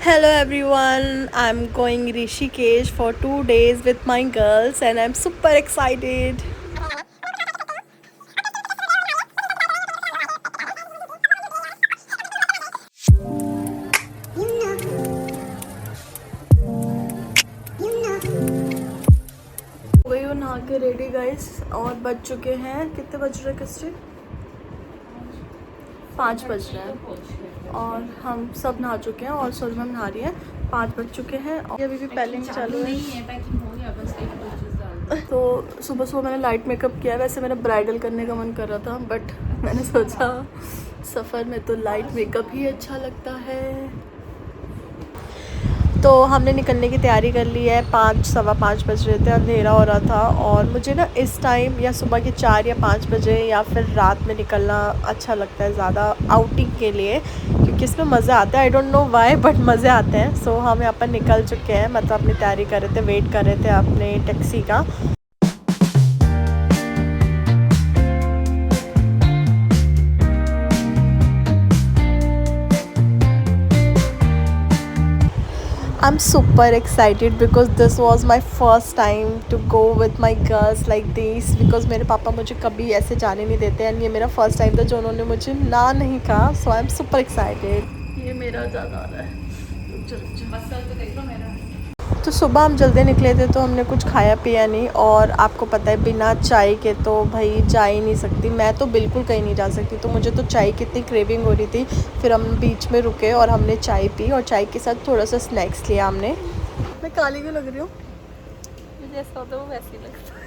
Hello everyone, I'm going Rishikesh for 2 days with my girls and I'm super excited. हो गई हो नहा के रेडी गाइस और बज चुके हैं, कितने बज रहे किससे 5 बज रहे हैं और हम सब नहा चुके हैं और सुरमन नहा रही है। 5 बज चुके हैं और अभी भी पैलिंग चालू है। तो सुबह सुबह मैंने लाइट मेकअप किया। वैसे मेरा ब्राइडल करने का मन कर रहा था बट मैंने सोचा सफ़र में तो लाइट मेकअप ही अच्छा लगता है। तो हमने निकलने की तैयारी कर ली है। 5 सवा 5 बज रहे थे, अंधेरा हो रहा था और मुझे ना इस टाइम या सुबह के 4 या 5 बजे या फिर रात में निकलना अच्छा लगता है ज़्यादा आउटिंग के लिए, क्योंकि इसमें मज़ा आता है। I don't know why but मज़े आते हैं। सो हम यहाँ पर निकल चुके हैं, मतलब अपनी तैयारी कर रहे थे, वेट कर रहे थे अपने टैक्सी का। I'm super excited because this was my first time to go with my girls like this, because मेरे पापा मुझे कभी ऐसे जाने नहीं देते हैं। ये मेरा फर्स्ट टाइम था जो उन्होंने मुझे ना नहीं कहा। सो आई एम सुपर एक्साइटेड। ये मेरा ज़्यादा आ रहा है। तो सुबह हम जल्दी निकले थे तो हमने कुछ खाया पिया नहीं, और आपको पता है बिना चाय के तो भाई जा ही नहीं सकती। मैं तो बिल्कुल कहीं नहीं जा सकती, तो मुझे तो चाय की इतनी क्रेविंग हो रही थी। फिर हम बीच में रुके और हमने चाय पी और चाय के साथ थोड़ा सा स्नैक्स लिया हमने। मैं काली क्यों लग रही हूँ? मुझे ऐसा होता है वो वैसे ही लगता है।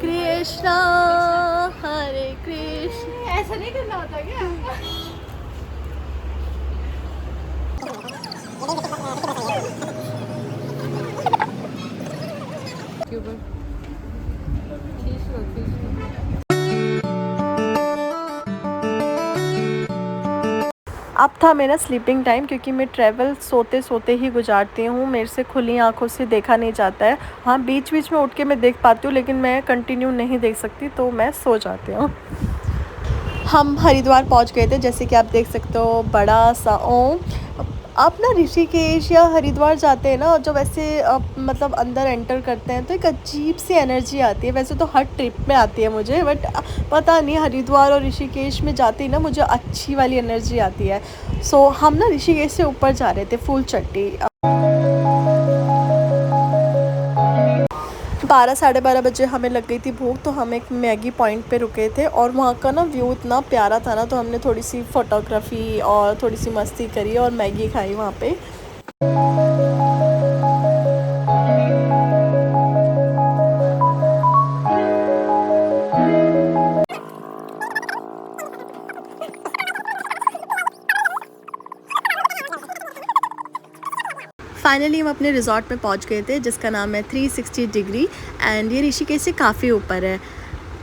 कृष्णा हरे कृष्ण। ऐसा नहीं करना होता क्या? अब था मेरा स्लीपिंग टाइम, क्योंकि मैं ट्रैवल सोते सोते ही गुजारती हूँ। मेरे से खुली आंखों से देखा नहीं जाता है। हाँ, बीच बीच में उठ के मैं देख पाती हूँ, लेकिन मैं कंटिन्यू नहीं देख सकती, तो मैं सो जाती हूँ। हम हरिद्वार पहुँच गए थे, जैसे कि आप देख सकते हो बड़ा सा ओम। आप ना ऋषिकेश या हरिद्वार जाते हैं ना, और जब ऐसे मतलब अंदर एंटर करते हैं तो एक अजीब सी एनर्जी आती है। वैसे तो हर ट्रिप में आती है मुझे, बट पता नहीं हरिद्वार और ऋषिकेश में जाती ना मुझे अच्छी वाली एनर्जी आती है। सो हम ना ऋषिकेश से ऊपर जा रहे थे फूल चट्टी। 12 साढ़े 12 बजे हमें लग गई थी भूख, तो हम एक मैगी पॉइंट पे रुके थे और वहाँ का ना व्यू इतना प्यारा था ना, तो हमने थोड़ी सी फ़ोटोग्राफ़ी और थोड़ी सी मस्ती करी और मैगी खाई वहाँ पे। फाइनली हम अपने रिज़ॉर्ट में पहुंच गए थे, जिसका नाम है 360 डिग्री, एंड ये ऋषिकेश से काफ़ी ऊपर है।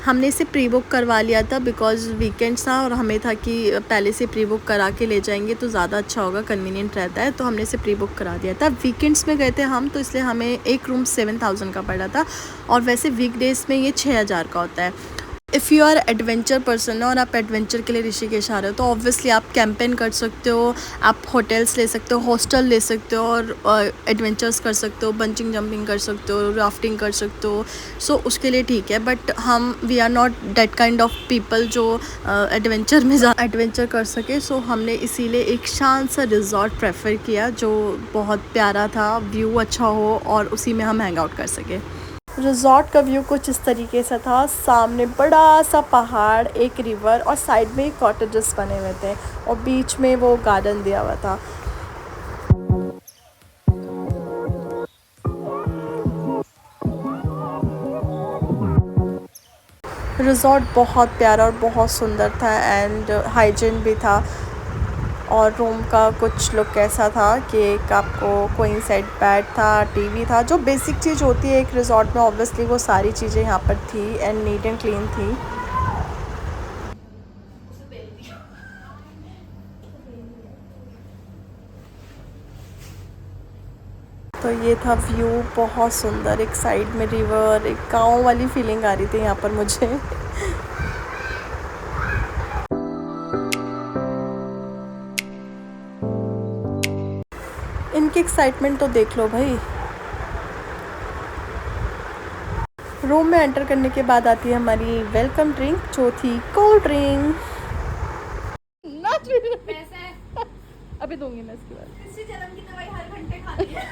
हमने इसे प्री बुक करवा लिया था बिकॉज़ वीकेंड्स था और हमें था कि पहले से प्री बुक करा के ले जाएंगे तो ज़्यादा अच्छा होगा, कन्वीनियंट रहता है। तो हमने इसे प्री बुक करा दिया था। वीकेंड्स में गए थे हम, तो इसलिए हमें एक रूम 7,000 का पड़ा था, और वैसे वीकडेज़ में ये 6,000 का होता है। If you are adventure person और आप एडवेंचर के लिए ऋषिकेश आ रहे हो, तो ऑब्वियसली आप कैंपेन कर सकते हो, आप होटल्स ले सकते हो, हॉस्टल ले सकते हो, और एडवेंचर्स कर सकते हो, बंचिंग जंपिंग कर सकते हो, राफ्टिंग कर सकते हो। सो उसके लिए ठीक है, बट हम we are not that kind of people जो एडवेंचर में एडवेंचर कर सके। सो हमने इसीलिए एक शांत सा रिजॉर्ट प्रेफर किया जो बहुत प्यारा था, व्यू अच्छा हो और उसी में हम हैंग आउट कर सके। रिज़ॉर्ट का व्यू कुछ इस तरीके से था। सामने बड़ा सा पहाड़, एक रिवर और साइड में ही कॉटेजेस बने हुए थे, और बीच में वो गार्डन दिया हुआ था। रिज़ॉर्ट बहुत प्यारा और बहुत सुंदर था, एंड हाइजीन भी था। और रूम का कुछ लुक ऐसा था कि एक आपको क्वीन साइड बेड था, टीवी था, जो बेसिक चीज़ होती है एक रिज़ॉर्ट में, ऑब्वियसली वो सारी चीज़ें यहाँ पर थी एंड नीट एंड क्लीन थी। तो तो ये था व्यू, बहुत सुंदर, एक साइड में रिवर, एक गांव वाली फीलिंग आ रही थी यहाँ पर मुझे। इनकी एक्साइटमेंट तो देख लो भाई। रूम में एंटर करने के बाद आती है हमारी वेलकम ड्रिंक, जो थी कोल्ड ड्रिंक। अभी दूंगी मैं इसके बाद। किसी जन्म की दवाई हर घंटे खानी है।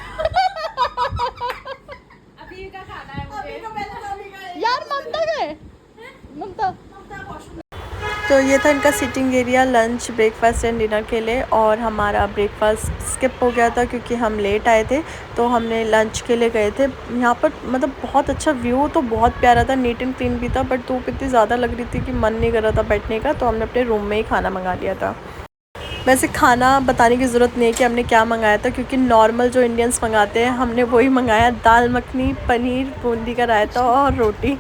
अभी का खाना है मुझे। अभी का पहले अभी का यार ममता गए, ममता। वॉशरूम। तो ये था इनका sitting area lunch, breakfast and dinner के लिए। और हमारा ब्रेकफास्ट स्किप हो गया था क्योंकि हम लेट आए थे, तो हमने लंच के लिए गए थे। यहाँ पर मतलब बहुत अच्छा व्यू तो बहुत प्यारा था, नीट एंड क्लीन भी था, बट धूप इतनी ज़्यादा लग रही थी कि मन नहीं कर रहा था बैठने का, तो हमने अपने रूम में ही खाना मंगा लिया था। वैसे खाना बताने की ज़रूरत नहीं है कि हमने क्या मंगाया था, क्योंकि नॉर्मल जो इंडियंस मंगाते हैं हमने वही मंगाया, दाल मखनी, पनीर, बूंदी का रायता और रोटी।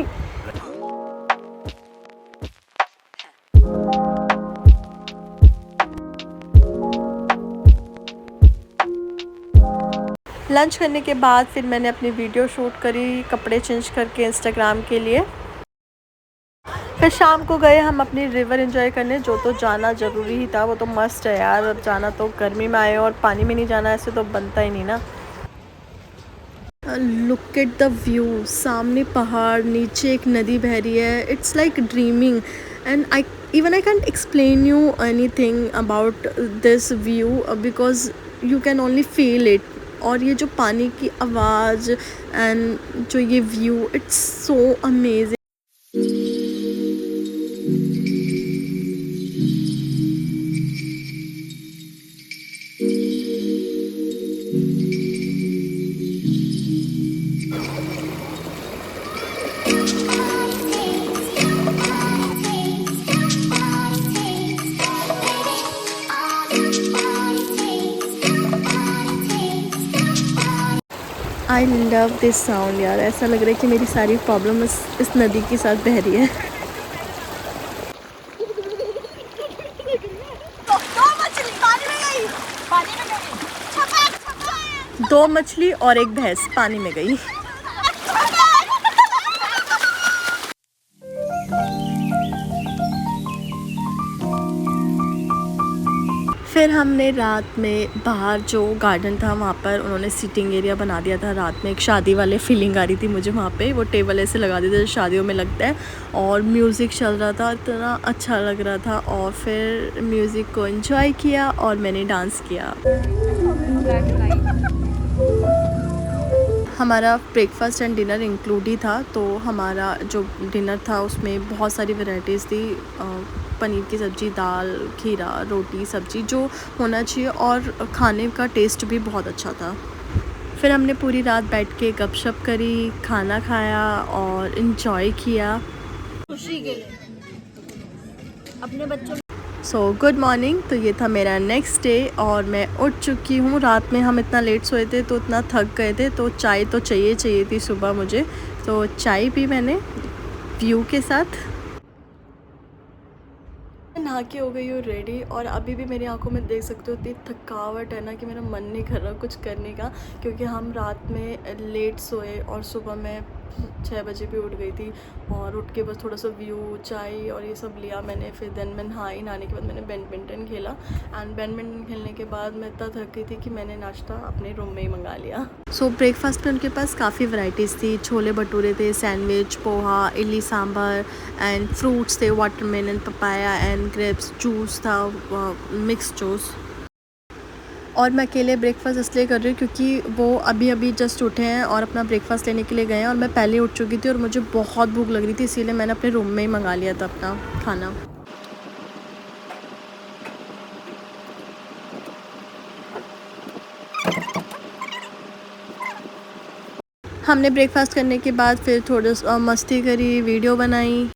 लंच करने के बाद फिर मैंने अपनी वीडियो शूट करी, कपड़े चेंज करके इंस्टाग्राम के लिए। फिर शाम को गए हम अपनी रिवर एंजॉय करने, जो तो जाना ज़रूरी ही था, वो तो मस्ट है यार। अब जाना तो गर्मी में आए और पानी में नहीं जाना, ऐसे तो बनता ही नहीं ना। लुक एट द व्यू, सामने पहाड़, नीचे एक नदी बह रही है। It's like dreaming and I can't explain you anything about this view because you can only feel it. और ये जो पानी की आवाज़ एंड जो ये view, it's so amazing. I love this sound यार, ऐसा लग रहा है कि मेरी सारी प्रॉब्लम इस नदी के साथ बह रही है। दो मछली पानी में गई। पानी में गई। छपाक छपाक। 2 मछली और 1 भैंस पानी में गई। फिर हमने रात में बाहर जो गार्डन था वहाँ पर उन्होंने सिटिंग एरिया बना दिया था। रात में एक शादी वाले फीलिंग आ रही थी मुझे वहाँ पे, वो टेबल ऐसे लगा दिए थे जो शादियों में लगता है, और म्यूज़िक चल रहा था, इतना अच्छा लग रहा था। और फिर म्यूज़िक को एंजॉय किया और मैंने डांस किया। हमारा ब्रेकफास्ट एंड डिनर इंक्लूड ही था, तो हमारा जो डिनर था उसमें बहुत सारी वैरायटीज़ थी, पनीर की सब्ज़ी, दाल, खीरा, रोटी, सब्ज़ी जो होना चाहिए, और खाने का टेस्ट भी बहुत अच्छा था। फिर हमने पूरी रात बैठ के गपशप करी, खाना खाया और इन्जॉय किया खुशी के लिए अपने बच्चों। So good morning. तो ये था मेरा नेक्स्ट डे और मैं उठ चुकी हूँ। रात में हम इतना लेट सोए थे तो इतना थक गए थे, तो चाय तो चाहिए थी सुबह मुझे, तो चाय पी मैंने व्यू के साथ। नहा के हो गई हूँ रेडी, और अभी भी मेरी आंखों में देख सकते हो इतनी थकावट है ना कि मेरा मन नहीं कर रहा कुछ करने का, क्योंकि हम रात में लेट सोए और सुबह मैं 6 बजे भी उठ गई थी। और उठ के बस थोड़ा सा व्यू, चाय और ये सब लिया मैंने। फिर देन मैं नहाने के बाद मैंने बैडमिंटन खेला, एंड बैडमिंटन खेलने के बाद मैं इतना थक गई थी कि मैंने नाश्ता अपने रूम में ही मंगा लिया। सो ब्रेकफास्ट में उनके पास काफ़ी वैरायटीज़ थी, छोले भटूरे थे, sandwich, poha, idli sambar, and fruits थे, watermelon, papaya and grapes, juice था, मिक्स जूस। और मैं अकेले ब्रेकफास्ट इसलिए कर रही हूँ क्योंकि वो अभी अभी जस्ट उठे हैं और अपना ब्रेकफास्ट लेने के लिए गए हैं, और मैं पहले ही उठ चुकी थी और मुझे बहुत भूख लग रही थी, इसीलिए मैंने अपने रूम में ही मंगा लिया था अपना खाना। हमने ब्रेकफास्ट करने के बाद फिर थोड़ा सा मस्ती करी, वीडियो बनाई।